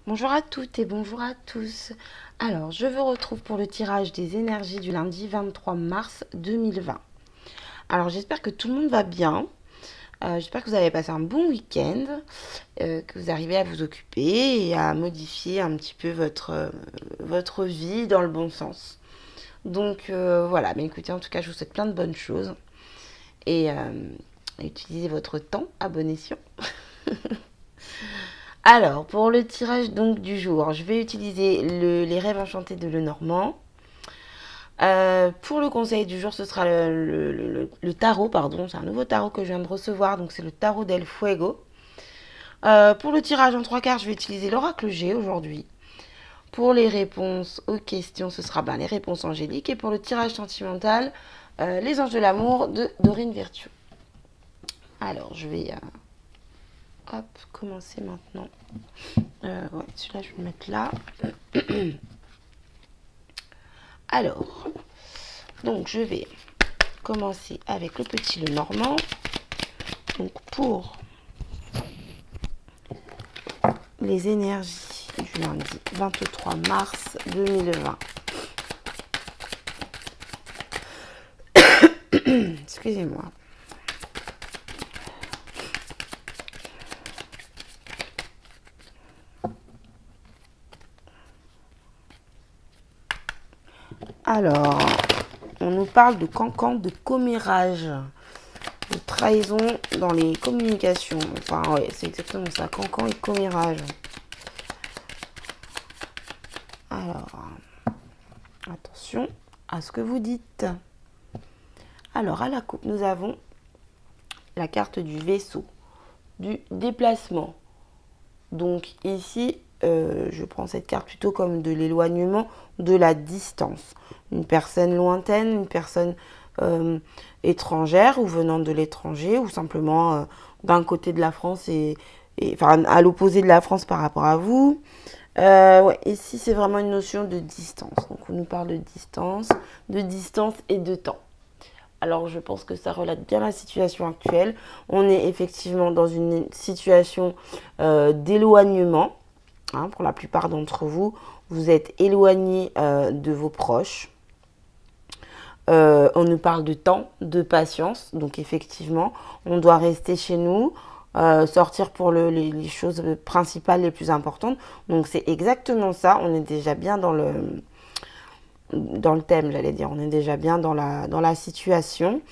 Bonjour à toutes et bonjour à tous. Alors, je vous retrouve pour le tirage des énergies du lundi 23 mars 2020. Alors, j'espère que tout le monde va bien. J'espère que vous avez passé un bon week-end, que vous arrivez à vous occuper et à modifier un petit peu votre vie dans le bon sens. Donc, voilà. Mais écoutez, en tout cas, je vous souhaite plein de bonnes choses et utilisez votre temps à bon escient. Alors, pour le tirage donc du jour, je vais utiliser les rêves enchantés de Lenormand. Pour le conseil du jour, ce sera le tarot, pardon. C'est un nouveau tarot que je viens de recevoir, donc c'est le tarot del Fuego. Pour le tirage en trois quarts, je vais utiliser l'oracle G aujourd'hui. Pour les réponses aux questions, ce sera les réponses angéliques. Et pour le tirage sentimental, les anges de l'amour de Dorine Virtue. Alors, je vais commencer maintenant. Ouais, celui-là, je vais le mettre là. Alors, donc je vais commencer avec le petit Lenormand. Donc pour les énergies du lundi 23 mars 2020. Excusez-moi. Alors, on nous parle de cancan, de commérage, de trahison dans les communications. Enfin, ouais, c'est exactement ça, cancan et commérage. Alors, attention à ce que vous dites. Alors, à la coupe, nous avons la carte du vaisseau, du déplacement. Donc ici, je prends cette carte plutôt comme de l'éloignement, de la distance. Une personne lointaine, une personne étrangère ou venant de l'étranger ou simplement d'un côté de la France enfin à l'opposé de la France par rapport à vous. Ouais, ici, c'est vraiment une notion de distance. Donc on nous parle de distance et de temps. Alors, je pense que ça relate bien la situation actuelle. On est effectivement dans une situation d'éloignement. Hein, pour la plupart d'entre vous, vous êtes éloignés de vos proches. On nous parle de temps, de patience. Donc, effectivement, on doit rester chez nous, sortir pour les choses principales les plus importantes. Donc, c'est exactement ça. On est déjà bien dans le thème, j'allais dire. On est déjà bien dans la situation.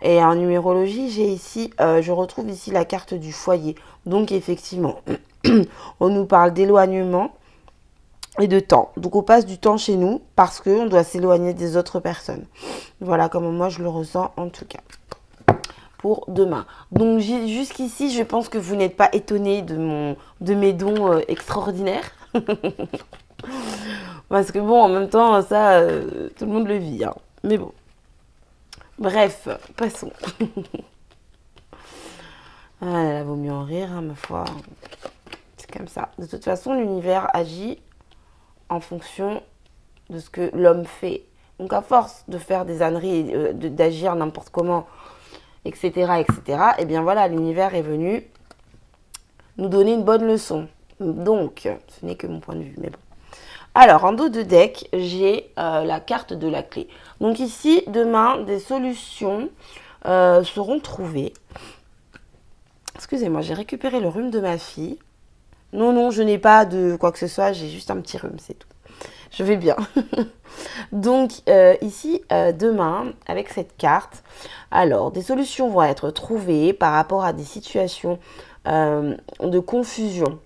Et en numérologie, j'ai ici, je retrouve ici la carte du foyer. Donc, effectivement, on nous parle d'éloignement et de temps. Donc, on passe du temps chez nous parce qu'on doit s'éloigner des autres personnes. Voilà comment moi, je le ressens en tout cas pour demain. Donc, jusqu'ici, je pense que vous n'êtes pas étonnés de mes dons extraordinaires. Parce que bon, en même temps, ça, tout le monde le vit. Hein. Mais bon. Bref, passons. Ah là là, vaut mieux en rire, hein, ma foi. C'est comme ça. De toute façon, l'univers agit en fonction de ce que l'homme fait. Donc, à force de faire des âneries, d'agir n'importe comment, etc., eh bien voilà, l'univers est venu nous donner une bonne leçon. Donc, ce n'est que mon point de vue, mais bon. Alors, en dos de deck, j'ai la carte de la clé. Donc ici, demain, des solutions seront trouvées. Excusez-moi, j'ai récupéré le rhume de ma fille. Non, non, je n'ai pas de quoi que ce soit, j'ai juste un petit rhume, c'est tout. Je vais bien. Donc ici, demain, avec cette carte, alors, des solutions vont être trouvées par rapport à des situations de confusion.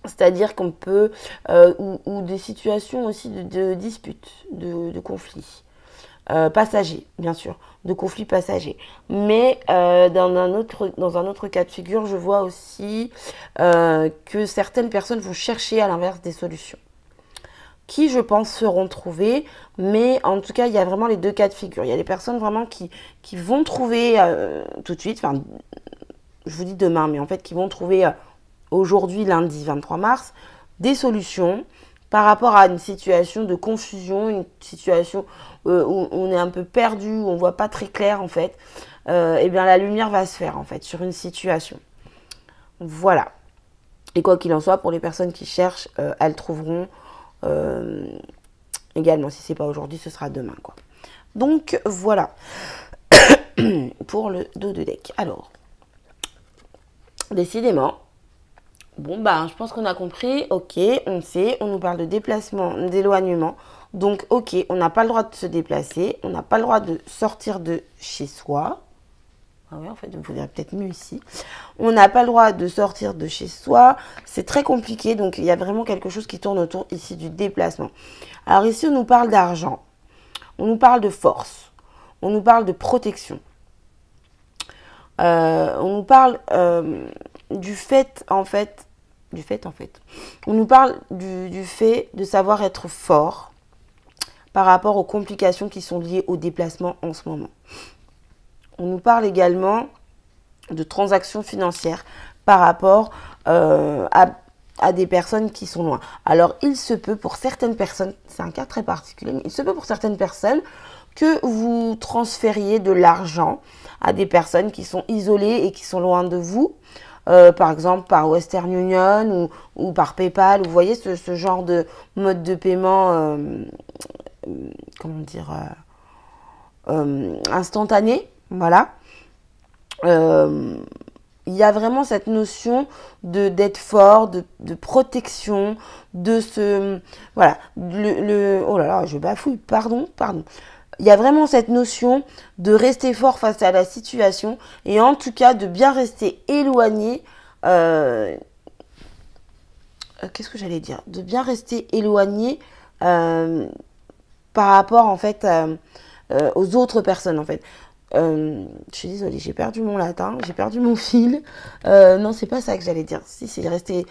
C'est-à-dire qu'on peut, ou des situations aussi de disputes, de conflits passagers, bien sûr, de conflits passagers. Mais dans un autre cas de figure, je vois aussi que certaines personnes vont chercher à l'inverse des solutions qui, je pense, seront trouvées. Mais en tout cas, il y a vraiment les deux cas de figure. Il y a des personnes vraiment qui vont trouver tout de suite, enfin, je vous dis demain, mais en fait, qui vont trouver aujourd'hui, lundi 23 mars, des solutions par rapport à une situation de confusion, une situation où on est un peu perdu, où on ne voit pas très clair en fait. Eh bien, la lumière va se faire en fait sur une situation. Voilà. Et quoi qu'il en soit, pour les personnes qui cherchent, elles trouveront également. Si ce n'est pas aujourd'hui, ce sera demain, quoi. Donc, voilà. Pour le dos de deck. Alors, décidément, bon, je pense qu'on a compris. Ok, on sait, on nous parle de déplacement, d'éloignement. Donc, ok, on n'a pas le droit de se déplacer. On n'a pas le droit de sortir de chez soi. Ah ouais, en fait, vous verrez peut-être mieux ici. On n'a pas le droit de sortir de chez soi. C'est très compliqué. Donc, il y a vraiment quelque chose qui tourne autour ici du déplacement. Alors, ici, on nous parle d'argent. On nous parle de force. On nous parle de protection. On nous parle du fait, en fait. On nous parle du fait de savoir être fort par rapport aux complications qui sont liées au déplacement en ce moment. On nous parle également de transactions financières par rapport à des personnes qui sont loin. Alors, il se peut pour certaines personnes, c'est un cas très particulier, mais il se peut pour certaines personnes que vous transfériez de l'argent à des personnes qui sont isolées et qui sont loin de vous. Par exemple, par Western Union ou par PayPal. Vous voyez ce genre de mode de paiement, comment dire, instantané. Voilà. Il y a vraiment cette notion d'être fort, de protection, de se... Voilà. Oh là là, je bafouille, pardon. Il y a vraiment cette notion de rester fort face à la situation et en tout cas de bien rester éloigné. Qu'est-ce que j'allais dire? De bien rester éloigné par rapport en fait aux autres personnes en fait. Je suis désolée, j'ai perdu mon latin, j'ai perdu mon fil. Non, c'est pas ça que j'allais dire. Si, c'est rester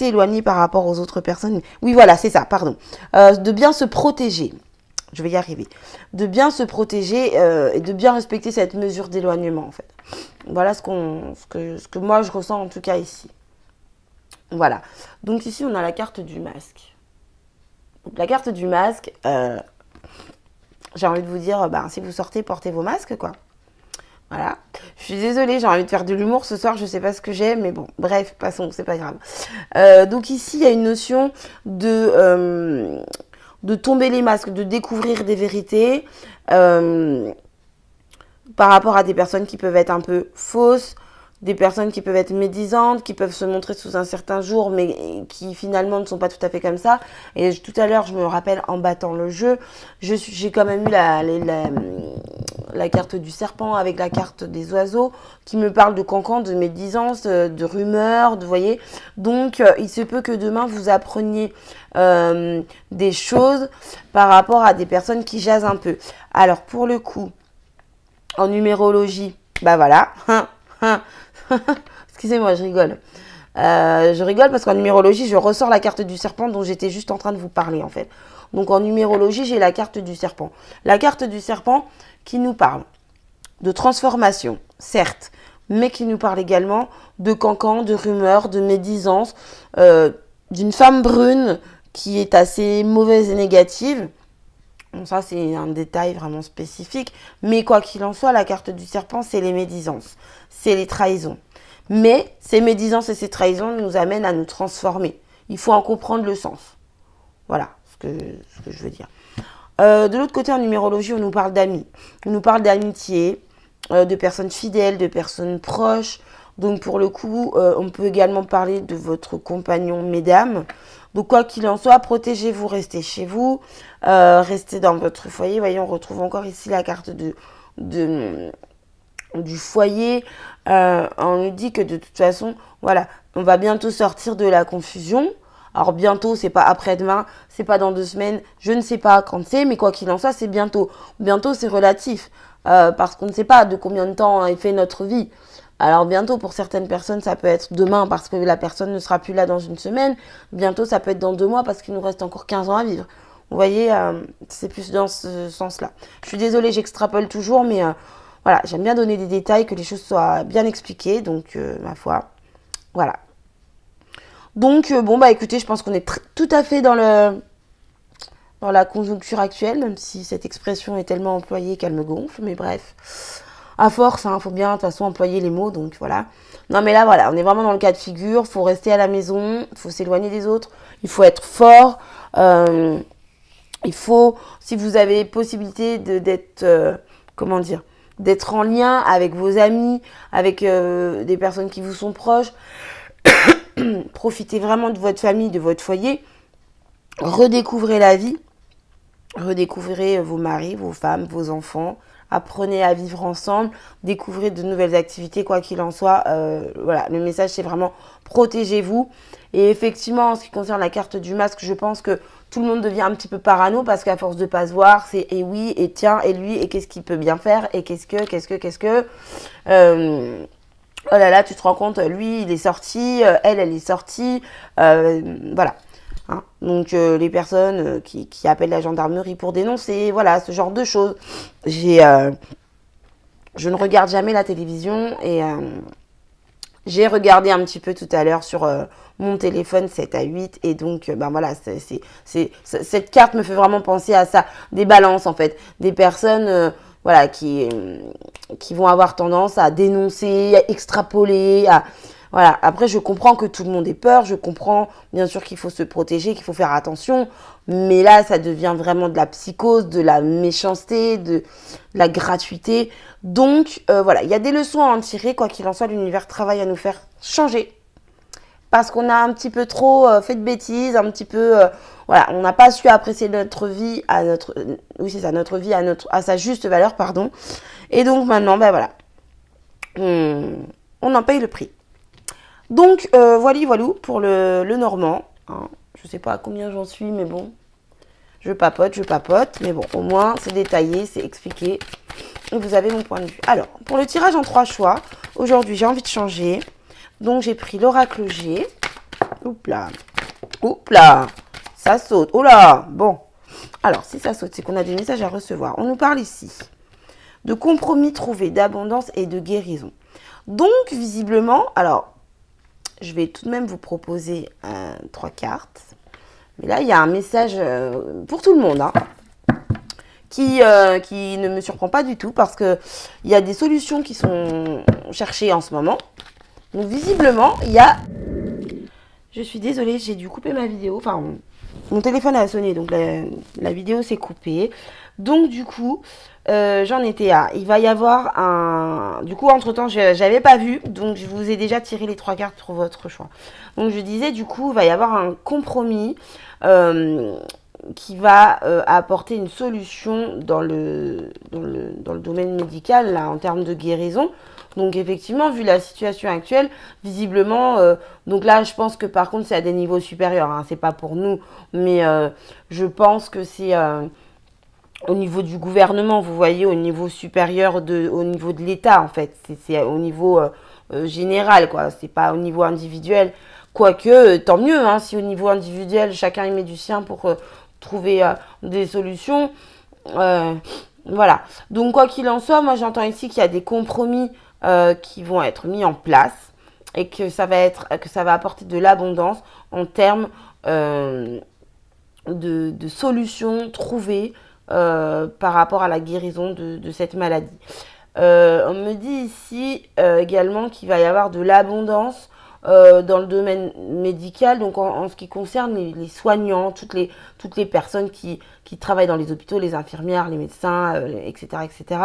éloigné par rapport aux autres personnes. Oui, voilà, c'est ça, pardon. De bien se protéger. Je vais y arriver. De bien se protéger et de bien respecter cette mesure d'éloignement, en fait. Voilà ce que moi, je ressens, en tout cas, ici. Voilà. Donc, ici, on a la carte du masque. Donc, la carte du masque, j'ai envie de vous dire, si vous sortez, portez vos masques, quoi. Voilà. Je suis désolée, j'ai envie de faire de l'humour ce soir, je sais pas ce que j'ai, mais bon, bref, passons, c'est pas grave. Donc, ici, il y a une notion de tomber les masques, de découvrir des vérités par rapport à des personnes qui peuvent être un peu fausses, des personnes qui peuvent être médisantes, qui peuvent se montrer sous un certain jour, mais qui finalement ne sont pas tout à fait comme ça. Et tout à l'heure, je me rappelle, en battant le jeu, j'ai quand même eu la carte du serpent avec la carte des oiseaux, qui me parle de cancans, de médisance, de rumeurs, vous voyez. Donc, il se peut que demain, vous appreniez des choses par rapport à des personnes qui jasent un peu. Alors, pour le coup, en numérologie, voilà. Excusez-moi, je rigole. Je rigole parce qu'en numérologie, je ressors la carte du serpent dont j'étais juste en train de vous parler, en fait. Donc, en numérologie, j'ai la carte du serpent. La carte du serpent qui nous parle de transformation, certes, mais qui nous parle également de cancans, de rumeurs, de médisance, d'une femme brune qui est assez mauvaise et négative. Bon, ça, c'est un détail vraiment spécifique. Mais quoi qu'il en soit, la carte du serpent, c'est les médisances. C'est les trahisons. Mais ces médisances et ces trahisons nous amènent à nous transformer. Il faut en comprendre le sens. Voilà ce que je veux dire. De l'autre côté, en numérologie, on nous parle d'amis. On nous parle d'amitié, de personnes fidèles, de personnes proches. Donc, pour le coup, on peut également parler de votre compagnon, mesdames. Donc, quoi qu'il en soit, protégez-vous, restez chez vous, restez dans votre foyer. Vous voyez, on retrouve encore ici la carte du foyer. On nous dit que de toute façon, voilà, on va bientôt sortir de la confusion. Alors, bientôt, c'est pas après-demain, c'est pas dans 2 semaines, je ne sais pas quand c'est, mais quoi qu'il en soit, c'est bientôt. Bientôt, c'est relatif, parce qu'on ne sait pas de combien de temps est fait notre vie. Alors bientôt, pour certaines personnes, ça peut être demain parce que la personne ne sera plus là dans une semaine. Bientôt, ça peut être dans 2 mois parce qu'il nous reste encore 15 ans à vivre. Vous voyez, c'est plus dans ce sens-là. Je suis désolée, j'extrapole toujours, mais voilà, j'aime bien donner des détails, que les choses soient bien expliquées. Donc, ma foi, voilà. Donc, écoutez, je pense qu'on est tout à fait dans la conjoncture actuelle, même si cette expression est tellement employée qu'elle me gonfle, mais bref. À force, hein, faut bien de toute façon employer les mots, donc voilà. Non mais là voilà, on est vraiment dans le cas de figure, faut rester à la maison, faut s'éloigner des autres, il faut être fort, il faut, si vous avez possibilité d'être, comment dire, d'être en lien avec vos amis, avec des personnes qui vous sont proches, profitez vraiment de votre famille, de votre foyer, redécouvrez la vie, redécouvrez vos maris, vos femmes, vos enfants, apprenez à vivre ensemble, découvrez de nouvelles activités, quoi qu'il en soit. Voilà, le message c'est vraiment protégez-vous. Et effectivement, en ce qui concerne la carte du masque, je pense que tout le monde devient un petit peu parano parce qu'à force de pas se voir, c'est et oui, et tiens, et lui, et qu'est-ce qu'il peut bien faire, et qu'est-ce que. Oh là là, tu te rends compte, lui, il est sorti, elle est sortie, voilà. Hein. Donc les personnes qui appellent la gendarmerie pour dénoncer, voilà, ce genre de choses. Je ne regarde jamais la télévision et j'ai regardé un petit peu tout à l'heure sur mon téléphone 7 à 8 et donc ben voilà, cette carte me fait vraiment penser à ça, des balances en fait, des personnes voilà, qui vont avoir tendance à dénoncer, à extrapoler, voilà. Après, je comprends que tout le monde ait peur, je comprends bien sûr qu'il faut se protéger, qu'il faut faire attention, mais là, ça devient vraiment de la psychose, de la méchanceté, de la gratuité. Donc, voilà, il y a des leçons à en tirer, quoi qu'il en soit, l'univers travaille à nous faire changer. Parce qu'on a un petit peu trop fait de bêtises, un petit peu, voilà, on n'a pas su apprécier notre vie à notre, oui c'est ça, notre vie à sa juste valeur, pardon. Et donc maintenant, ben voilà, on en paye le prix. Donc, voilà pour le normand. Hein. Je sais pas à combien j'en suis, mais bon, je papote. Mais bon, au moins, c'est détaillé, c'est expliqué. Et vous avez mon point de vue. Alors, pour le tirage en 3 choix, aujourd'hui, j'ai envie de changer. Donc, j'ai pris l'oracle G. Oups là, ça saute. Oh là, bon. Alors, si ça saute, c'est qu'on a des messages à recevoir. On nous parle ici de compromis trouvé, d'abondance et de guérison. Donc, visiblement, alors, je vais tout de même vous proposer 3 cartes. Mais là, il y a un message pour tout le monde, hein, qui ne me surprend pas du tout parce qu'il y a des solutions qui sont cherchées en ce moment. Donc, visiblement, il y a... Je suis désolée, j'ai dû couper ma vidéo. Enfin, mon téléphone a sonné, donc la vidéo s'est coupée. Donc, du coup, j'en étais à... Il va y avoir un... Du coup, entre-temps, je n'avais pas vu. Donc, je vous ai déjà tiré les 3 cartes pour votre choix. Donc, je disais, du coup, il va y avoir un compromis qui va apporter une solution dans le domaine médical, là, en termes de guérison. Donc, effectivement, vu la situation actuelle, visiblement... donc là, je pense que, par contre, c'est à des niveaux supérieurs. Hein, c'est pas pour nous. Mais je pense que c'est... au niveau du gouvernement, vous voyez, au niveau supérieur, au niveau de l'État, en fait. C'est au niveau général, quoi. C'est pas au niveau individuel. Quoique, tant mieux, hein, si au niveau individuel, chacun y met du sien pour trouver des solutions. Voilà. Donc, quoi qu'il en soit, moi, j'entends ici qu'il y a des compromis qui vont être mis en place et que ça va apporter de l'abondance en termes de solutions trouvées par rapport à la guérison de cette maladie. On me dit ici également qu'il va y avoir de l'abondance dans le domaine médical, donc en ce qui concerne les soignants, toutes les personnes qui travaillent dans les hôpitaux, les infirmières, les médecins, etc., etc.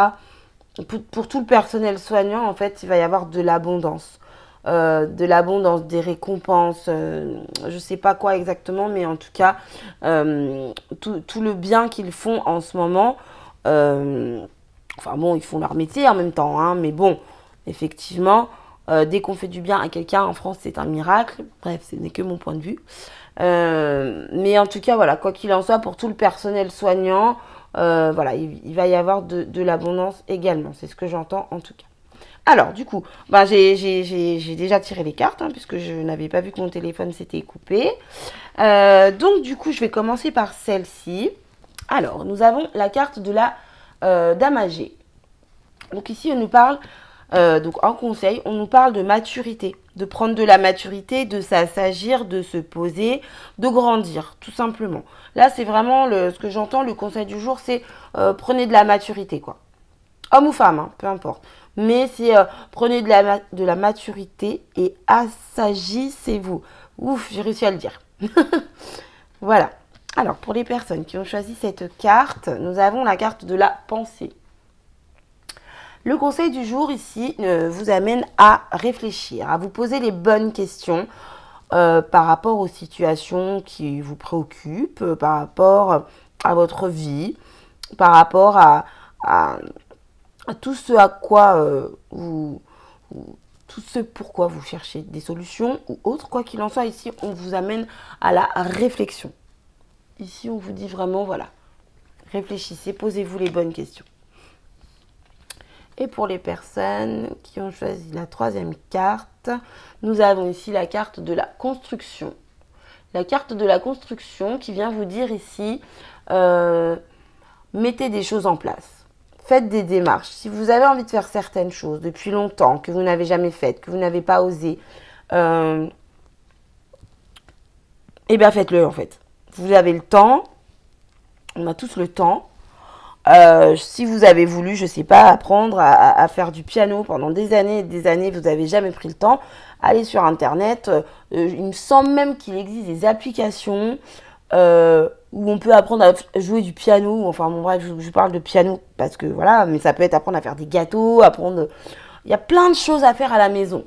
Pour tout le personnel soignant, en fait, il va y avoir de l'abondance. Des récompenses, je ne sais pas quoi exactement, mais en tout cas, tout le bien qu'ils font en ce moment, enfin bon, ils font leur métier en même temps, hein, mais bon, effectivement, dès qu'on fait du bien à quelqu'un en France, c'est un miracle. Bref, ce n'est que mon point de vue. Mais en tout cas, voilà, quoi qu'il en soit, pour tout le personnel soignant, voilà, il va y avoir de l'abondance également. C'est ce que j'entends en tout cas. Alors, du coup, bah, j'ai déjà tiré les cartes, hein, puisque je n'avais pas vu que mon téléphone s'était coupé. Donc, du coup, je vais commencer par celle-ci. Alors, nous avons la carte de la Dame âgée. Donc, ici, on nous parle, donc en conseil, on nous parle de maturité, de prendre de la maturité, de s'assagir, de se poser, de grandir, tout simplement. Là, c'est vraiment ce que j'entends, le conseil du jour, c'est prenez de la maturité, quoi. Homme ou femme, hein, peu importe. Mais c'est prenez de la maturité et assagissez-vous. Ouf, j'ai réussi à le dire. Voilà. Alors, pour les personnes qui ont choisi cette carte, nous avons la carte de la pensée. Le conseil du jour ici vous amène à réfléchir, à vous poser les bonnes questions par rapport aux situations qui vous préoccupent, par rapport à votre vie, par rapport à tout ce à quoi tout ce pourquoi vous cherchez des solutions ou autre. Quoi qu'il en soit, ici, on vous amène à la réflexion. Ici, on vous dit vraiment, voilà, réfléchissez, posez-vous les bonnes questions. Et pour les personnes qui ont choisi la troisième carte, nous avons ici la carte de la construction. La carte de la construction qui vient vous dire ici, mettez des choses en place. Faites des démarches. Si vous avez envie de faire certaines choses depuis longtemps, que vous n'avez jamais faites, que vous n'avez pas osé, eh bien faites-le en fait. Vous avez le temps. On a tous le temps. Si vous avez voulu, je ne sais pas, apprendre à faire du piano pendant des années et des années, vous n'avez jamais pris le temps, allez sur Internet. Il me semble même qu'il existe des applications où on peut apprendre à jouer du piano. Enfin, bon, bref, je parle de piano parce que voilà, mais ça peut être apprendre à faire des gâteaux, apprendre... Il y a plein de choses à faire à la maison.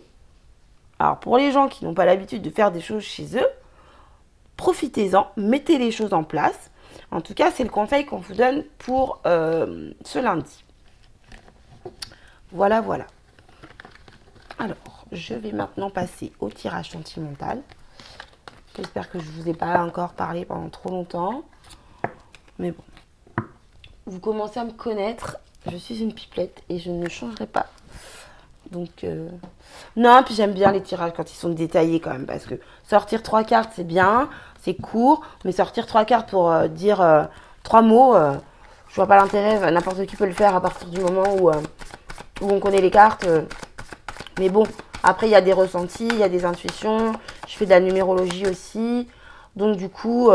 Alors, pour les gens qui n'ont pas l'habitude de faire des choses chez eux, profitez-en, mettez les choses en place. En tout cas, c'est le conseil qu'on vous donne pour ce lundi. Voilà, voilà. Alors, je vais maintenant passer au tirage sentimental. J'espère que je ne vous ai pas encore parlé pendant trop longtemps. Mais bon, vous commencez à me connaître. Je suis une pipelette et je ne changerai pas. Donc, non, puis j'aime bien les tirages quand ils sont détaillés quand même. Parce que sortir 3 cartes, c'est bien. C'est court, mais sortir 3 cartes pour dire 3 mots, je vois pas l'intérêt. N'importe qui peut le faire à partir du moment où on connaît les cartes. Mais bon, après il y a des ressentis, il y a des intuitions. Je fais de la numérologie aussi. Donc du coup,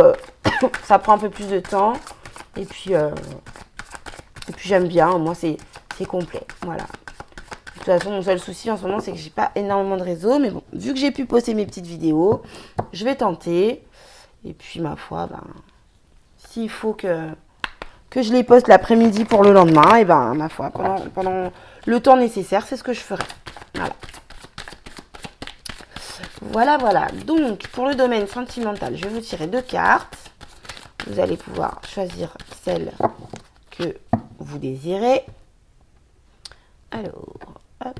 ça prend un peu plus de temps. Et puis j'aime bien, moi c'est complet. Voilà. De toute façon, mon seul souci en ce moment, c'est que j'ai pas énormément de réseau. Mais bon, vu que j'ai pu poster mes petites vidéos, je vais tenter. Et puis, ma foi, ben, s'il faut que je les poste l'après-midi pour le lendemain, et ben, ma foi, pendant le temps nécessaire, c'est ce que je ferai. Voilà. Voilà, voilà. Donc, pour le domaine sentimental, je vais vous tirer 2 cartes. Vous allez pouvoir choisir celle que vous désirez. Alors, hop.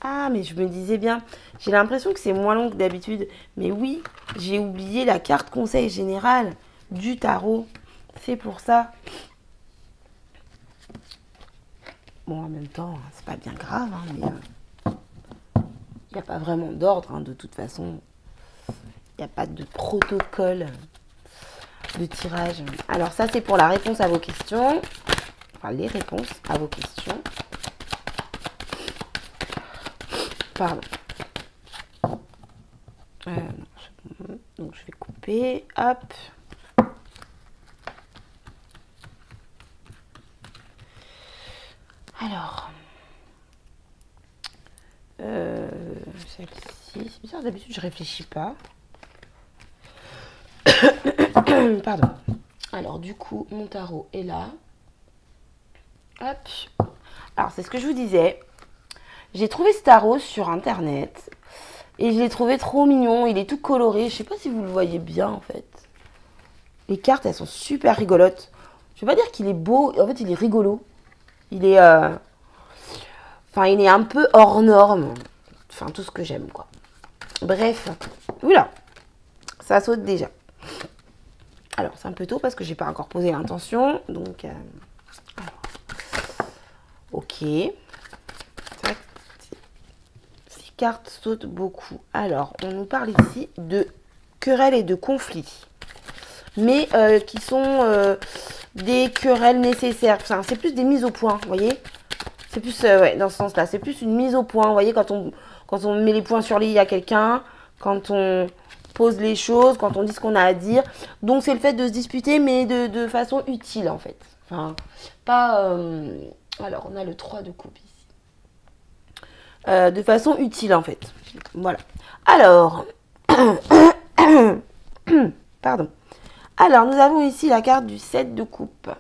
Ah, mais je me disais bien, j'ai l'impression que c'est moins long que d'habitude. Mais oui, j'ai oublié la carte conseil général du tarot. C'est pour ça. Bon, en même temps, c'est pas bien grave, hein, mais il n'y a pas vraiment d'ordre, hein, de toute façon. Il n'y a pas de protocole de tirage. Alors ça, c'est pour la réponse à vos questions. Enfin, les réponses à vos questions. Pardon. Non, donc je vais couper. Hop. Alors. Celle-ci. C'est bizarre, d'habitude je réfléchis pas. Pardon. Alors du coup, mon tarot est là. Hop. Alors c'est ce que je vous disais. J'ai trouvé ce tarot sur internet et je l'ai trouvé trop mignon. Il est tout coloré. Je sais pas si vous le voyez bien en fait. Les cartes, elles sont super rigolotes. Je vais pas dire qu'il est beau. En fait, il est rigolo. Il est, enfin, il est un peu hors norme. Enfin, tout ce que j'aime quoi. Bref. Oula. Ça saute déjà. Alors, c'est un peu tôt parce que j'ai pas encore posé l'intention. Donc, alors. Ok. Ces cartes sautent beaucoup. Alors, on nous parle ici de querelles et de conflits. Mais qui sont des querelles nécessaires. Enfin, c'est plus des mises au point, vous voyez. C'est plus, ouais, dans ce sens-là. C'est plus une mise au point, vous voyez, quand on met les points sur les i à quelqu'un, quand on pose les choses, quand on dit ce qu'on a à dire. Donc c'est le fait de se disputer, mais de façon utile en fait. Enfin, pas... alors, on a le 3 de coupe ici. De façon utile en fait. Voilà. Alors... Pardon. Alors, nous avons ici la carte du 7 de coupe.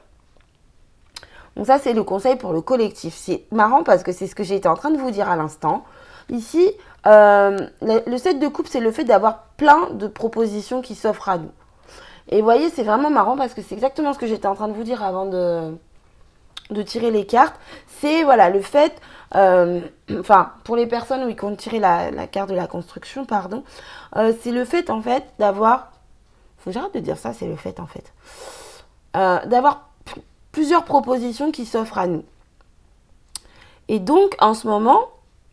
Donc ça, c'est le conseil pour le collectif. C'est marrant parce que c'est ce que j'étais en train de vous dire à l'instant. Ici, le 7 de coupe, c'est le fait d'avoir plein de propositions qui s'offrent à nous. Et vous voyez, c'est vraiment marrant parce que c'est exactement ce que j'étais en train de vous dire avant de tirer les cartes. C'est, voilà, le fait... enfin, pour les personnes où ils comptent tirer la carte de la construction, pardon, c'est le fait, en fait, d'avoir... Faut que j'arrête de dire ça, c'est le fait, en fait. D'avoir plusieurs propositions qui s'offrent à nous. Et donc, en ce moment,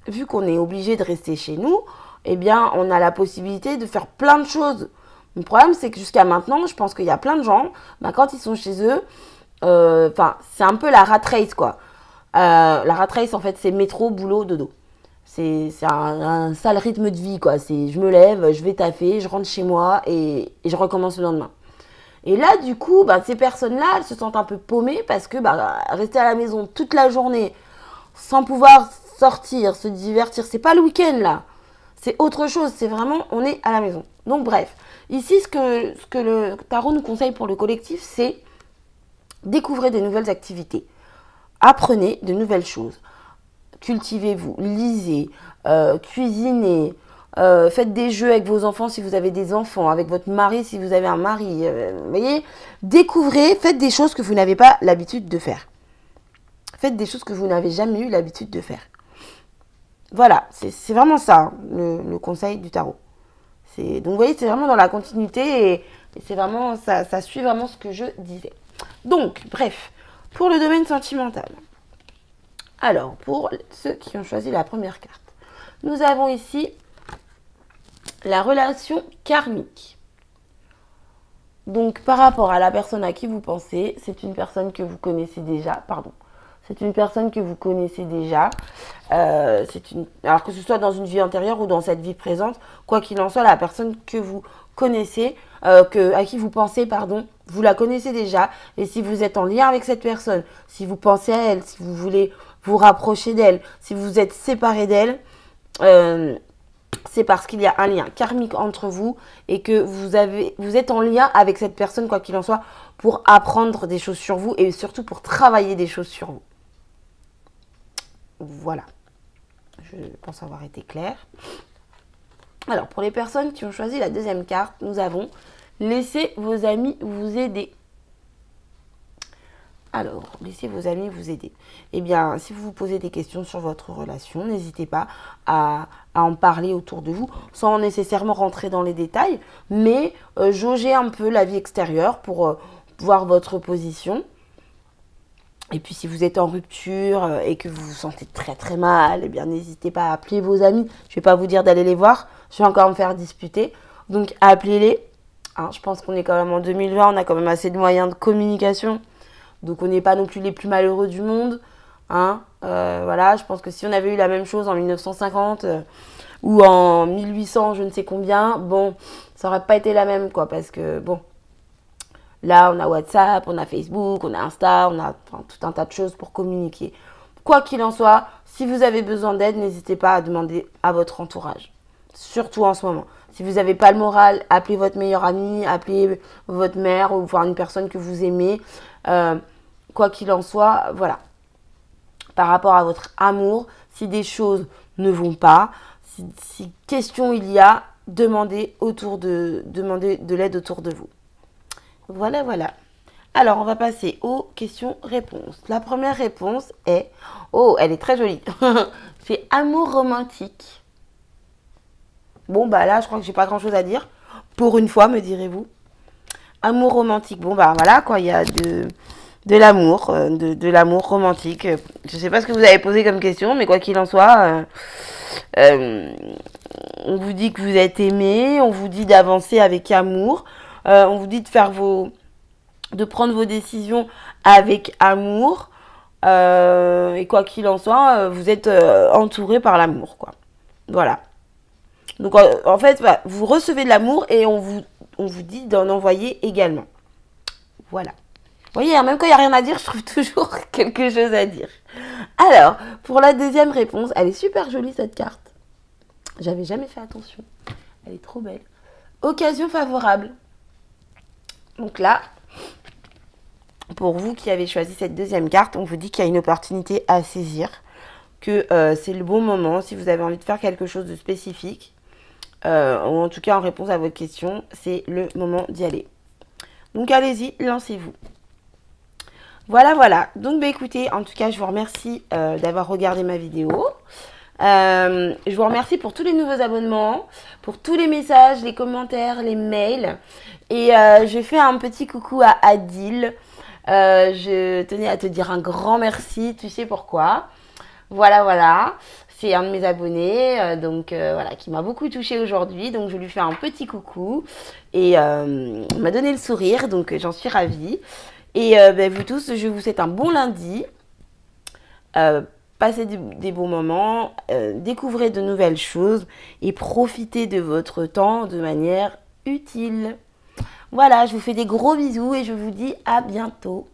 vu qu'on est obligé de rester chez nous, eh bien, on a la possibilité de faire plein de choses. Le problème, c'est que jusqu'à maintenant, je pense qu'il y a plein de gens, bah, quand ils sont chez eux, c'est un peu la rat race, quoi. La rat race, en fait, c'est métro, boulot, dodo. C'est un sale rythme de vie, quoi. Je me lève, je vais taffer, je rentre chez moi et je recommence le lendemain. Et là, du coup, bah, ces personnes-là, elles se sentent un peu paumées parce que bah, rester à la maison toute la journée sans pouvoir sortir, se divertir, c'est pas le week-end, là. C'est autre chose, c'est vraiment, on est à la maison. Donc, bref. Ici, ce que le tarot nous conseille pour le collectif, c'est découvrez des nouvelles activités. Apprenez de nouvelles choses. Cultivez-vous, lisez, cuisinez, faites des jeux avec vos enfants si vous avez des enfants, avec votre mari si vous avez un mari. Vous voyez, découvrez, faites des choses que vous n'avez pas l'habitude de faire. Faites des choses que vous n'avez jamais eu l'habitude de faire. Voilà, c'est vraiment ça, hein, le conseil du tarot. Donc vous voyez, c'est vraiment dans la continuité et c'est vraiment, ça suit vraiment ce que je disais. Donc, bref, pour le domaine sentimental. Alors, pour ceux qui ont choisi la première carte, nous avons ici la relation karmique. Donc, par rapport à la personne à qui vous pensez, c'est une personne que vous connaissez déjà, pardon. C'est une personne que vous connaissez déjà. Alors que ce soit dans une vie antérieure ou dans cette vie présente, quoi qu'il en soit, la personne que vous connaissez, à qui vous pensez, pardon, vous la connaissez déjà. Et si vous êtes en lien avec cette personne, si vous pensez à elle, si vous voulez vous rapprocher d'elle, si vous êtes séparé d'elle, c'est parce qu'il y a un lien karmique entre vous et que vous êtes en lien avec cette personne, quoi qu'il en soit, pour apprendre des choses sur vous et surtout pour travailler des choses sur vous. Voilà. Je pense avoir été claire. Alors, pour les personnes qui ont choisi la deuxième carte, nous avons « Laissez vos amis vous aider ». Alors, laissez vos amis vous aider. Eh bien, si vous vous posez des questions sur votre relation, n'hésitez pas à en parler autour de vous, sans nécessairement rentrer dans les détails, mais jauger un peu la vie extérieure pour voir votre position. Et puis, si vous êtes en rupture et que vous vous sentez très très mal, eh bien, n'hésitez pas à appeler vos amis. Je ne vais pas vous dire d'aller les voir, je vais encore me faire disputer. Donc, appelez-les. Hein, je pense qu'on est quand même en 2020, on a quand même assez de moyens de communication. Donc, on n'est pas non plus les plus malheureux du monde. Hein. Voilà, je pense que si on avait eu la même chose en 1950 ou en 1800, je ne sais combien, bon, ça n'aurait pas été la même, quoi. Parce que, bon, là, on a WhatsApp, on a Facebook, on a Insta, on a tout un tas de choses pour communiquer. Quoi qu'il en soit, si vous avez besoin d'aide, n'hésitez pas à demander à votre entourage. Surtout en ce moment. Si vous n'avez pas le moral, appelez votre meilleur ami, appelez votre mère ou voir une personne que vous aimez. Quoi qu'il en soit, voilà. Par rapport à votre amour, si des choses ne vont pas, si question il y a, demandez de l'aide autour de vous. Voilà, voilà. Alors, on va passer aux questions-réponses. La première réponse est... Oh, elle est très jolie. C'est amour romantique. Bon, bah là, je crois que j'ai pas grand-chose à dire. Pour une fois, me direz-vous. Amour romantique. Bon, bah voilà, quoi. Il y a de l'amour, de l'amour romantique. Je sais pas ce que vous avez posé comme question, mais quoi qu'il en soit, on vous dit que vous êtes aimé, on vous dit d'avancer avec amour, on vous dit de prendre vos décisions avec amour, et quoi qu'il en soit, vous êtes entouré par l'amour, quoi. Voilà. Donc, en fait, voilà, vous recevez de l'amour et on vous dit d'en envoyer également. Voilà. Vous voyez, même quand il n'y a rien à dire, je trouve toujours quelque chose à dire. Alors, pour la deuxième réponse, elle est super jolie cette carte. J'avais jamais fait attention. Elle est trop belle. Occasion favorable. Donc là, pour vous qui avez choisi cette deuxième carte, on vous dit qu'il y a une opportunité à saisir, que c'est le bon moment si vous avez envie de faire quelque chose de spécifique, ou en tout cas en réponse à votre question, c'est le moment d'y aller. Donc allez-y, lancez-vous. Voilà, voilà. Donc, bah, écoutez, en tout cas, je vous remercie d'avoir regardé ma vidéo. Je vous remercie pour tous les nouveaux abonnements, pour tous les messages, les commentaires, les mails. Et je fais un petit coucou à Adil. Je tenais à te dire un grand merci. Tu sais pourquoi? Voilà, voilà. C'est un de mes abonnés, donc voilà, qui m'a beaucoup touchée aujourd'hui. Donc je lui fais un petit coucou et il m'a donné le sourire, donc j'en suis ravie. Et vous tous, je vous souhaite un bon lundi. Passez des bons moments, découvrez de nouvelles choses et profitez de votre temps de manière utile. Voilà, je vous fais des gros bisous et je vous dis à bientôt.